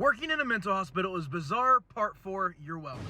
Working in a mental hospital is bizarre, part 4, you're welcome.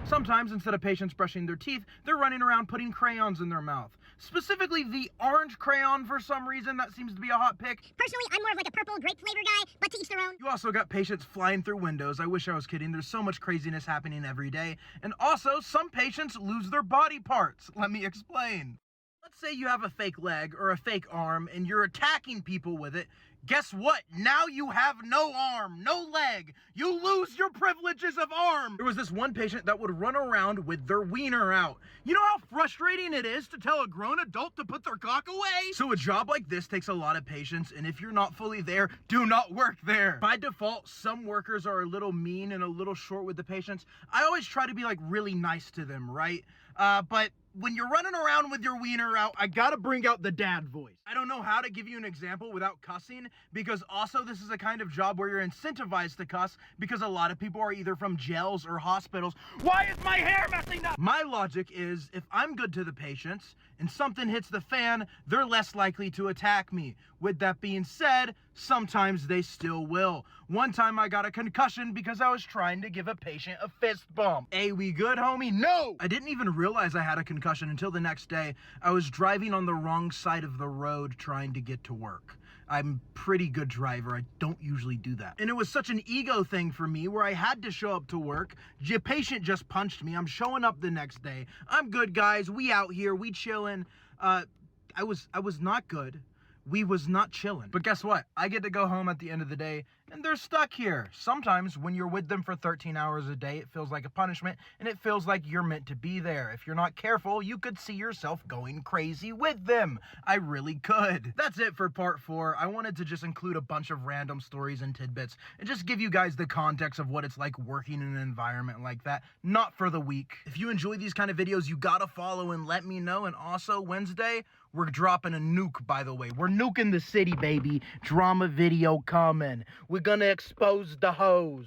Sometimes, instead of patients brushing their teeth, they're running around putting crayons in their mouth. Specifically, the orange crayon for some reason, that seems to be a hot pick. Personally, I'm more of like a purple grape flavor guy, but to each their own. You also got patients flying through windows. I wish I was kidding. There's so much craziness happening every day. And also, some patients lose their body parts. Let me explain. Let's say you have a fake leg or a fake arm and you're attacking people with it. Guess what? Now you have no arm, no leg. You lose your privileges of arm. There was this one patient that would run around with their wiener out. You know how frustrating it is to tell a grown adult to put their cock away? So a job like this takes a lot of patience, and if you're not fully there, do not work there. By default, some workers are a little mean and a little short with the patients. I always try to be like really nice to them, right? But when you're running around with your wiener out, I gotta bring out the dad voice. I don't know how to give you an example without cussing, because also this is a kind of job where you're incentivized to cuss because a lot of people are either from jails or hospitals. Why is my hair messing up? My logic is if I'm good to the patients and something hits the fan, they're less likely to attack me. With that being said, sometimes they still will. One time I got a concussion because I was trying to give a patient a fist bump. Hey, we good, homie? No! I didn't even realize I had a concussion until the next day. I was driving on the wrong side of the road trying to get to work. I'm a pretty good driver. I don't usually do that. And it was such an ego thing for me where I had to show up to work. Your patient just punched me. I'm showing up the next day. I'm good, guys. We out here. We chilling. I was not good. We was not chilling. But guess what? I get to go home at the end of the day and they're stuck here. Sometimes when you're with them for 13 hours a day, it feels like a punishment and it feels like you're meant to be there. If you're not careful, you could see yourself going crazy with them. I really could. That's it for part 4. I wanted to just include a bunch of random stories and tidbits and just give you guys the context of what it's like working in an environment like that. Not for the weak. If you enjoy these kind of videos, you gotta follow and let me know. And also Wednesday, we're dropping a nuke, by the way. We're nuking the city, baby. Drama video coming. We're gonna expose the hoes.